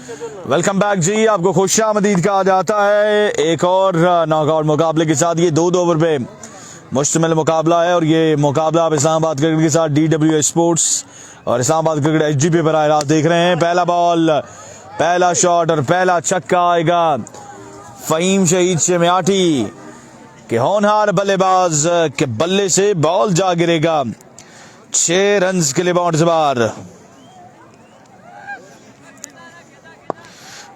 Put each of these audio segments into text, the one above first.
Welcome back जी, आपको खुशामदीद कहा जाता है एक और नॉकआउट मुकाबले के साथ। ये 2 ओवर पे मुश्तमिल मुकाबला है और ये मुकाबला आप इस्लामाबाद क्रिकेट के साथ DW स्पोर्ट्स और इस्लामाबाद क्रिकेट SG पे बराह रास्त देख रहे हैं। पहला बॉल, पहला शॉट और पहला छक्का आएगा फहीम शहीद शमियाटी के होनहार बल्लेबाज के बल्ले से। बॉल जा गिरेगा 6 रन के लिए बाउंड्स बार।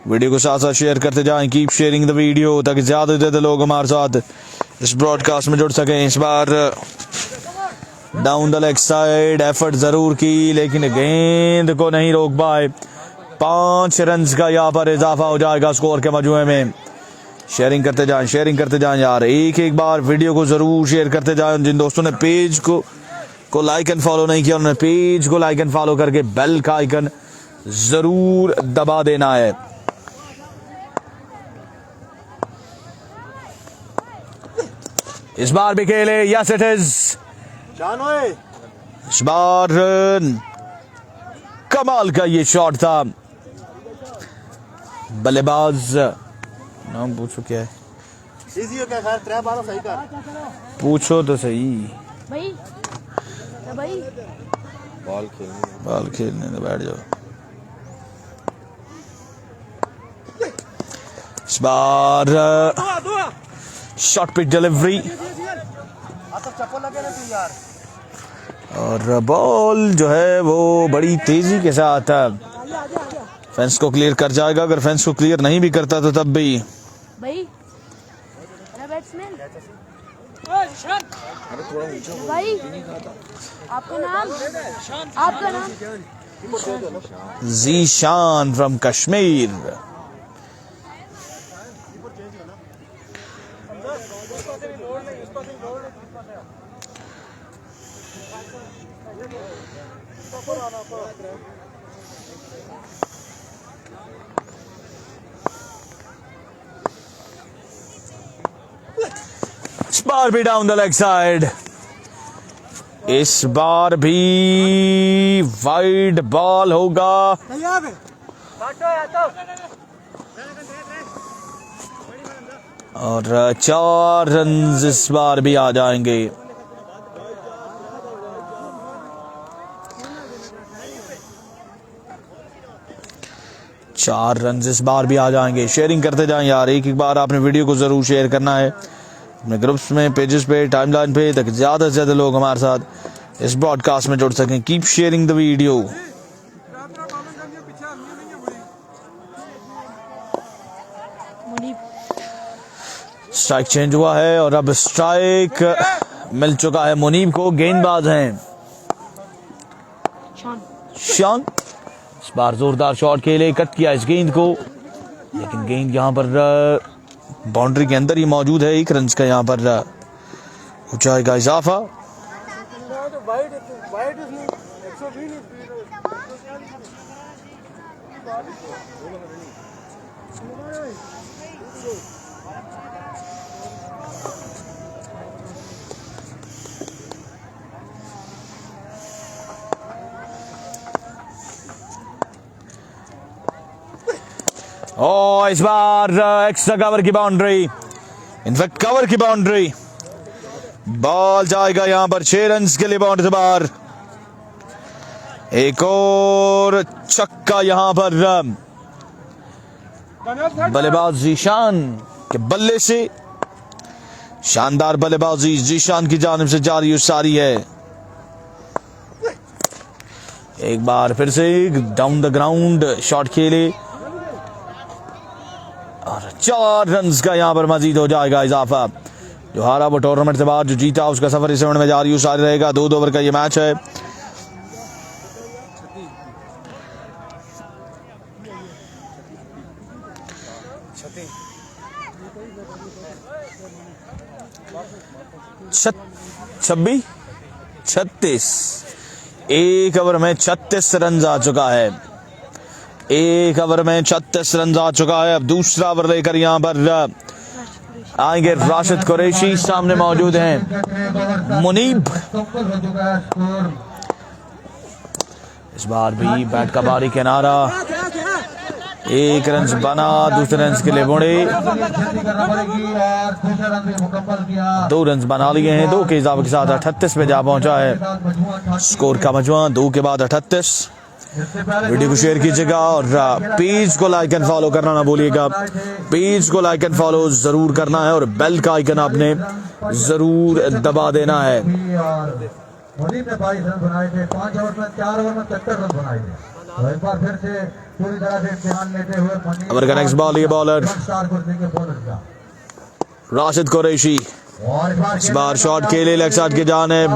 वीडियो को साथ साथ शेयर करते जाएं, कीप शेयरिंग द वीडियो ताकि ज्यादा से ज्यादा लोग हमारे साथ इस ब्रॉडकास्ट में जुड़ सकें। इस बार down the leg side effort जरूर की लेकिन गेंद को नहीं रोक पाए। 5 रन का यहाँ पर इजाफा हो जाएगा स्कोर के मजमुए में। शेयरिंग करते जाएं यार, एक बार वीडियो को जरूर शेयर करते जाएं। जिन दोस्तों ने पेज को लाइक एंड फॉलो नहीं किया उन्होंने पेज को लाइक एंड फॉलो करके बेल का आइकन जरूर दबा देना है। इस बार भी खेले, यस इट इज। इस बार कमाल का ये शॉट था। बल्लेबाज नाम पूछो क्या है, पूछो तो सही। बॉल खेलने तो बैठ जाओ। इस बार शॉट पिच डिलीवरी और बॉल जो है वो बड़ी तेजी के साथ फेंस को क्लियर कर जाएगा। अगर फेंस को क्लियर नहीं भी करता तो तब भी भाई आपका नाम जीशान फ्रॉम कश्मीर। इस बार भी डाउन द लेग साइड, इस बार भी वाइड बॉल होगा और 4 रन इस बार भी आ जाएंगे। चार रन इस बार भी आ जाएंगे। शेयरिंग करते जाएं यार, एक बार आपने वीडियो को जरूर शेयर करना है अपने ग्रुप्स में, पेजेस पे, टाइमलाइन पे ताकि ज्यादा से ज्यादा लोग हमारे साथ इस ब्रॉडकास्ट में जुड़ सकें। Keep sharing the video. Strike change हुआ है और अब स्ट्राइक मिल चुका है मुनीब को। गेंदबाज हैं शान। इस बार जोरदार शॉट खेले, कट किया इस गेंद को लेकिन गेंद यहां पर बाउंड्री के अंदर ही मौजूद है। 1 रन का यहां पर हो जाएगा इजाफा। इस बार एक्स्ट्रा कवर की बाउंड्री, इनफैक्ट कवर की बाउंड्री। बॉल जाएगा यहां पर 6 रन के लिए बाउंड्री बार। एक और छक्का यहां पर बल्लेबाज जीशान के बल्ले से। शानदार बल्लेबाजी जीशान की जानिब से जारी और सारी है। एक बार फिर से डाउन द ग्राउंड शॉट खेले और 4 रन का यहां पर मजीद हो जाएगा इजाफा। जो हारा वो टूर्नामेंट से बाहर, जो जीता उसका सफर इस राउंड में जारी सारी रहेगा। 2 ओवर का ये मैच है। छब्बीस 36 एक ओवर में 36 रन आ चुका है। एक ओवर में 36 रन आ चुका है। अब दूसरा ओवर लेकर यहां पर आएंगे राशिद कुरैशी। सामने मौजूद हैं मुनीब। इस बार भी बैट का बारी किनारा एक रन बना, दूसरे रन के लिए मुड़े, 2 रन बना लिए हैं। 2 के इजाफे के साथ 38 पे जा पहुंचा है स्कोर का मजमुआ। 2 के बाद 38। वीडियो को शेयर कीजिएगा और पेज को लाइक एंड फॉलो करना ना भूलिएगा। पेज को लाइक एंड फॉलो जरूर करना है और बेल का आइकन आपने जरूर दबा देना है। ने 22 रन बनाए थे, 5 ओवर में 4 ओवर में 73 रन बनाए थे। तो एक बार फिर से पूरी तरह से ध्यान लेते हुए ओवर का नेक्स्ट बॉल, ये बॉलर राशिद कुरैशी इस बार शॉट खेले लेग साइड की जानिब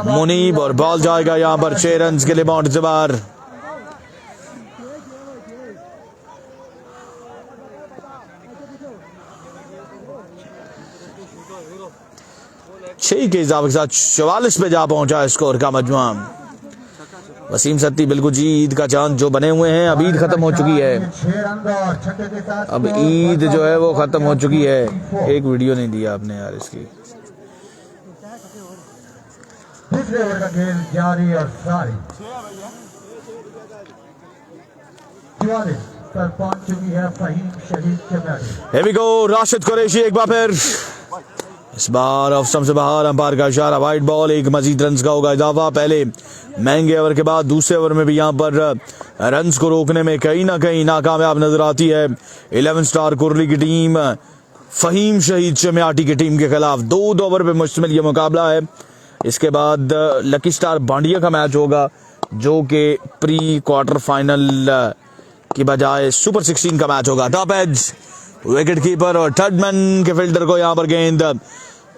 मुनीब और बॉल जाएगा यहां पर 6 रन के लिए बाउंड्री से बाहर। छह के इजाफे के साथ 44 पे जा पहुंचा है स्कोर का मजमुआ। वसीम सत्ती बिल्कुल जी ईद का चांद जो बने हुए हैं, अब ईद खत्म हो चुकी है। अब ईद जो है वो खत्म हो चुकी है। एक वीडियो नहीं दिया आपने यार इसकी। दूसरे ओवर का खेल जारी और सारी 44 पर पहुंच चुकी है फहीम शहीद चमियाटी। Here we go, Rashid Qureshi एक बार फिर, इस बार ऑफ स्टंप से बाहर, अंपायर का इशारा, वाइड बॉल। एक मजीद रन का होगा इजाफा। पहले महंगे ओवर के बाद दूसरे ओवर में भी यहां पर रन्स को रोकने में कहीं ना कहीं नाकामयाब नजर आती है 11 स्टार कुरली की टीम फहीम शहीद चमियाटी की टीम के खिलाफ। 2 ओवर पे मुश्तमिल ये मुकाबला है। इसके बाद लकी स्टार बांडिया का मैच होगा जो कि प्री क्वार्टर फाइनल की बजाय सुपर 16 का मैच होगा। टॉप एज विकेट कीपर और थर्ड मैन के फील्डर को यहां पर गेंद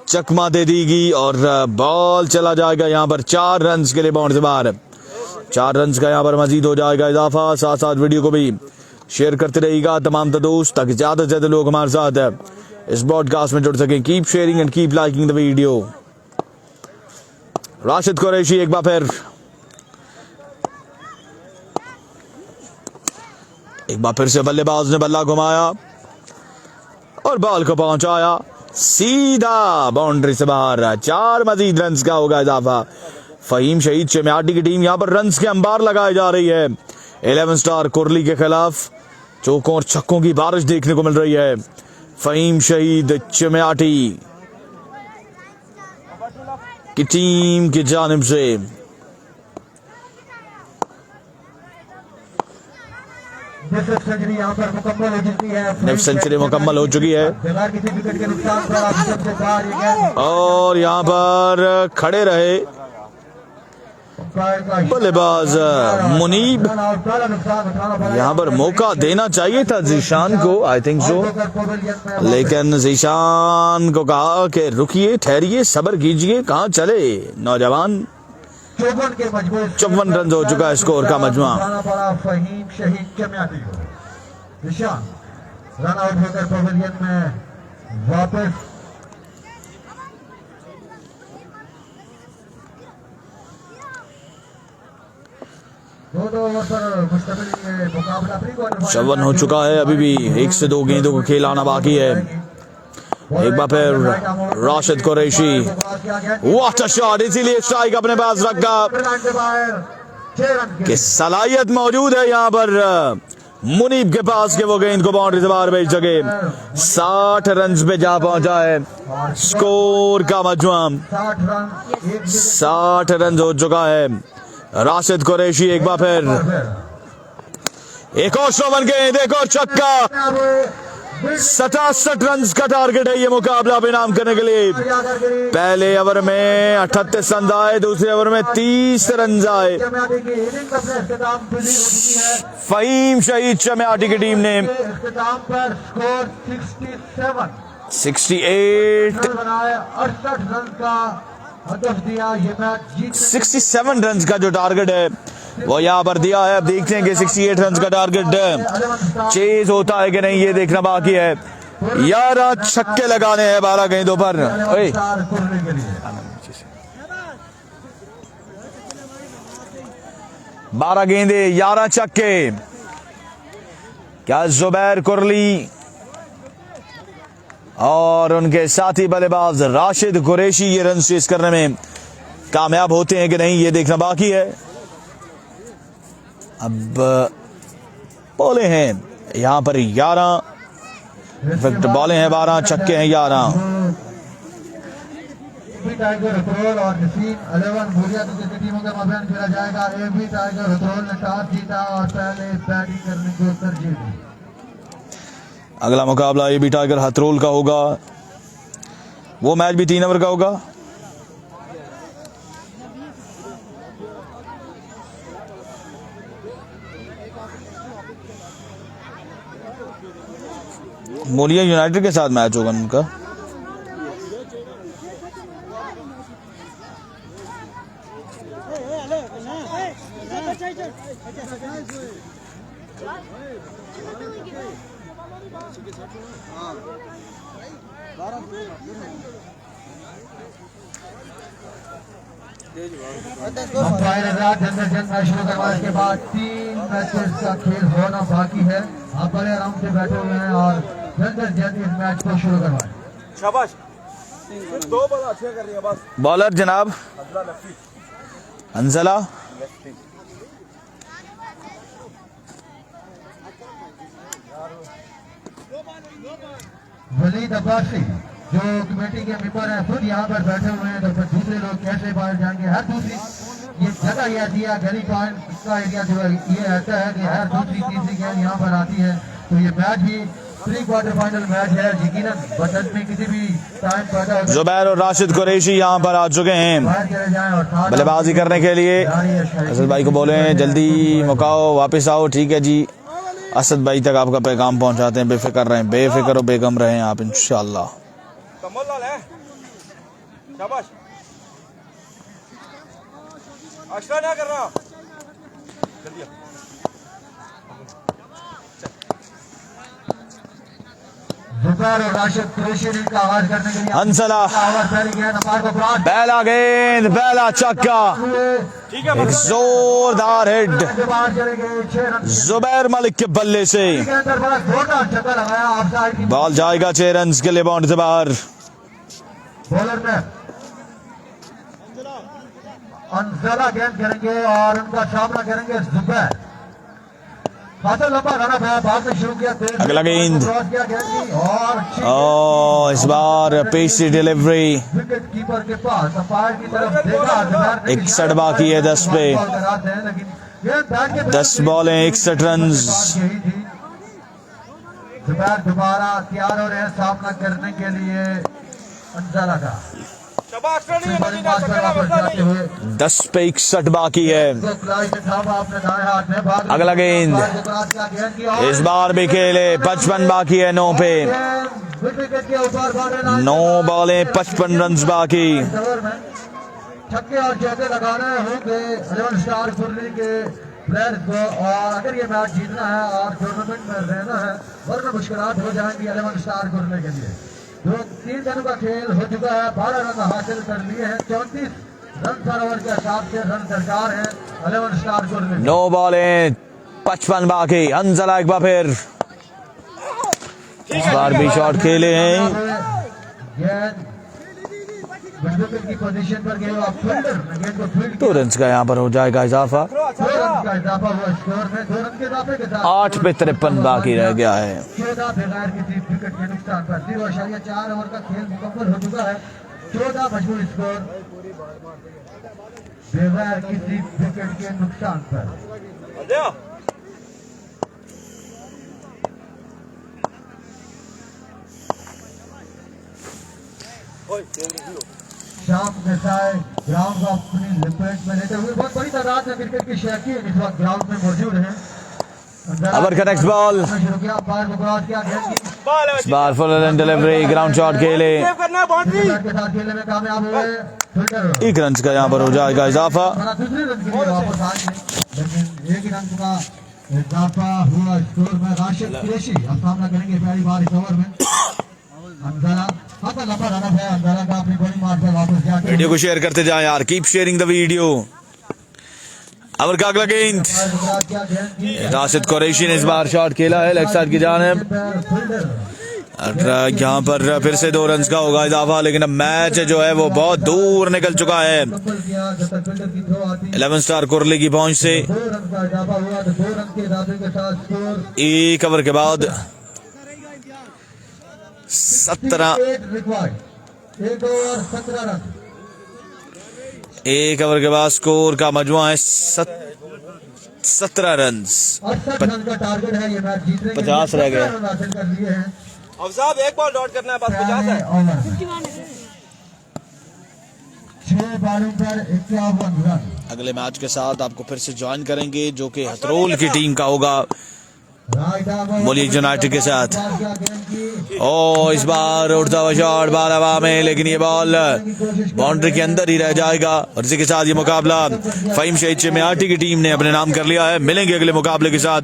चकमा दे देगी और बॉल चला जाएगा यहां पर 4 रन के लिए बाउंड्री से बाहर। 4 रन का यहां पर मजीद हो जाएगा इजाफा। साथ साथ वीडियो को भी शेयर करते रहिएगा तमाम दोस्त, ताकि ज्यादा से ज्यादा लोग हमारे साथ इस ब्रॉडकास्ट में जुड़ सकें। Keep sharing and keep liking the video. Rashid Qureshi एक बार फिर, एक बार फिर से बल्लेबाज ने बल्ला घुमाया और बॉल को पहुंचाया सीधा बाउंड्री से बाहर। 4 मजीद रन का होगा इजाफा। फहीम शहीद चमियाटी की टीम यहां पर रन के अंबार लगाई जा रही है 11 स्टार कुरली के खिलाफ। चौकों और छक्कों की बारिश देखने को मिल रही है फहीम शहीद चमियाटी की टीम की जानिब से। सेंचुरी यहाँ पर मुकम्मल हो चुकी है। सेंचुरी मुकम्मल हो चुकी है बिना किसी विकेट के नुकसान पर आप सबसे बाहर ये गए और यहाँ पर खड़े रहे बल्लेबाज मुनीब। यहाँ पर मौका देना चाहिए था जीशान को, आई थिंक सो, लेकिन जीशान को कहा कि रुकिए, ठहरिए, सब्र कीजिए, कहाँ चले नौजवान। 54 रन हो चुका है स्कोर का मजमुआ। फहीम शहीद चमियाटी निशान रन आउट होकर पवेलियन में वापस। चौवन हो चुका है, अभी भी 1 से 2 गेंदों को खेल आना बाकी है। एक बार फिर Rashid Qureshi, what a shot, इसीलिए स्ट्राइक अपने पास रखा कि सलाहियत मौजूद है यहाँ पर मुनीब के पास के वो गेंद को बाउंड्री से बाहर भेज सके। 60 रन पे जा पहुंचा है स्कोर का मजमुआ। 60 रन हो चुका है। राशिद कुरैशी एक बार फिर, एक और श्रवण गेंद, एक और छक्का। 67 रन का टारगेट है ये मुकाबला इनाम करने के लिए। पहले ओवर में 38 रन आए, दूसरे ओवर में 30 रन आए। फहीम शहीद चमियाटी की टीम ने 67 रन का जो टारगेट है वो यहाँ पर दिया है। अब देखते हैं कि 68 रन का टारगेट चेज होता है कि नहीं, ये देखना बाकी है। 11 छक्के लगाने हैं 12 गेंदों पर। 12 गेंदे, 11 छक्के। क्या जुबैर कुरली और उनके साथी बल्लेबाज राशिद कुरैशी ये रन चेज करने में कामयाब होते हैं कि नहीं, ये देखना बाकी है। अब बॉलें हैं यहाँ पर 11, इनफैक्ट बॉलें हैं 12, छक्के हैं 11। एबी टाइगर हथरोल और नसीम 11 भूरिया जैसी टीमों के माबैन खेला जाएगा। एबी टाइगर हथरोल ने टॉस जीता और पहले बैटिंग करने को तरजीह दी। अगला मुकाबला एबी टाइगर हथरोल का होगा, वो मैच भी 3 ओवर का होगा। मोलिया यूनाइटेड के साथ मैच होगा उनका। अंपायर आजाद जल्द मैच शुरू करवाने के बाद 3 मैचेस का खेल होना बाकी है। आप बड़े आराम से बैठे हुए हैं और जल्द इस मैच को शुरू करवाएं। शाबाश, 2 बॉल अच्छे कर रही है बस। बॉलर जनाब अंजला, वलीद अब्बासी जो कमेटी के मेंबर हैं खुद यहाँ पर बैठे हुए हैं, तो फिर दूसरे लोग कैसे बाहर जाएंगे। हर दूसरी ये जगह ये दिया गली पॉइंट का एरिया जो है ये रहता है कि हर दूसरी तीसरी गेंद यहाँ पर आती है। तो ये मैच भी 3 क्वार्टर फाइनल मैच है, यकीनन बचत में किसी भी टाइम पैदा होगा। जुबैर और राशिद कुरैशी यहाँ पर आ चुके हैं बाहर चले जाएं और साथ बल्लेबाजी करने के लिए। असद भाई को बोले जल्दी मुकाओ, वापस आओ। ठीक है जी, असद भाई तक आपका पैगाम पहुंचाते हैं। बेफिक्र रहें, बेफिक्र और बेगम रहें आप इंशाल्लाह। कमल लाल है, शाबाश। अशरा क्या कर रहा, जल्दी आ। जुबैर और राशिद कुरैशी ने इनका आगाज करने के लिए हंसला, आवाज पहली गेंद अंपायर को क्रॉस पहला गेंद, पहला छक्का, ठीक है एक जोरदार हिट बाहर चले गए। 6 रन जुबैर मलिक के बल्ले से। के अंदर बड़ा जोरदार छक्का लगाया ऑफसाइड की बॉल जाएगा 6 रन के लिए बाउंड्री से बाहर। बॉलर में अंजला गेंद करेंगे और उनका सामना करेंगे जुबैर। खासा लंबा रन है, बाद में शुरू किया तेज अगला गेंद। क्रॉस किया गेंद की और ओ इस बार पेसी डिलीवरी। विकेट कीपर के पास अंपायर की तरफ देखा जुबैर ने 61 बाकी है 10 पे। बॉल कराते हैं, लेकिन गेंद बैट के 10 बॉलें 61 रन। यही थी। जुबैर दोबारा तैयार हो रहे हैं सामना करने के लिए अंजला का। शाबाश, नहीं है बड़ी मदीना, बात पर पकड़ा वापस मसला जाते नहीं। हुए 10 पे 61 बाकी है। अगला गेंद। इस बार भी खेले 55 बाकी है 9 पे। 9 बॉलें 55 रन बाकी। छक्के और चौके लगाने होंगे 11 स्टार कुर्ली के प्लेयर्स को, और अगर ये मैच जीतना है और टूर्नामेंट में रहना है, वरना मुश्किलात हो जाएंगी 11 स्टार कुर्ली के लिए। जो 3 दिनों का खेल हो चुका है, 12 रन हासिल कर लिए हैं। 34 रन पर ओवर के हिसाब से रन दरकार है 11 स्टार कुर्ली। 9 बॉलें 55 बाकी। अंजला एक बार फिर इस बार भी शॉट खेले हैं। गेंद विकेट की पोजीशन पर गए और फील्डर ने गेंद को फील्ड 2 रन का यहाँ पर हो जाएगा इजाफा। 2 रन का इजाफा हुआ स्कोर में। 2 रन के इजाफे के साथ 8 पे 53 बाकी रह गया है। 14 बगैर किसी विकेट के नुकसान पर 0.4 ओवर का खेल मुकम्मल हो चुका है। 14 मजबूर स्कोर बगैर किसी विकेट के नुकसान पर। शाम नसाए ग्राउंड को अपनी लिपेट में लेते हुए बहुत बड़ी तादाद में क्रिकेट के शौकीन इस वक्त ग्राउंड में मौजूद हैं। ओवर का नेक्स्ट बॉल। शुरू किया, बार को क्रॉस किया, गेंद की इस बार full and delivery, ground shot खेले। करना है बाउंड्री। के साथ खेलने में कामयाब हुए फील्डर। 1 रन का यहाँ पर हो जाएगा इजाफा। दूसरे रन के लिए वापस आए, लेकिन 1 रन का इजाफा हुआ स्कोर में। राशिद कुरैशी अब सामना करेंगे पहली बार इस ओवर में। अंजला खाता लंबा रन है, अंजला का अपनी बड़ी मार पर वापस जाके वीडियो को शेयर करते जाएं यार, keep sharing the video. Over का अगला गेंद। राशिद कुरैशी ने इस बार शॉट खेला है लेग साइड की जानिब। फील्डर और यहाँ पर फिर से 2 रन का होगा इजाफा, लेकिन अब मैच जो है वो बहुत दूर निकल चुका है। 11 स्टार कुरली की पहुंच से 2 रन का इजाफा हुआ, तो 2 रन के इजाफे के साथ स्कोर 1 ओवर के बाद 17 रिक्वायर्ड। 1 over 17 run. 1 ओवर के बाद स्कोर का मजमुआ है 17 रन। 68 रन का टारगेट है ये मैच जीतने के लिए। 50 रह गए। 17 रन हासिल कर लिए हैं। अब साहब एक बॉल डॉट करना है, बस 50 है। 6 बॉलों पर 51 रन। अगले मैच के साथ आपको फिर से ज्वाइन करेंगे जो कि हथरोल की टीम का होगा मुल्क यूनाइटेड के साथ। ओ इस बार उड़ता हुआ शॉट बाल हवा में, लेकिन ये बॉल बाउंड्री के अंदर ही रह जाएगा। और इसी के साथ ये मुकाबला फहीम शहीद चमियाटी की टीम ने अपने नाम कर लिया है। मिलेंगे अगले मुकाबले के साथ,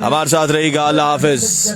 हमारे साथ रहेगा। अल्लाह हाफिज।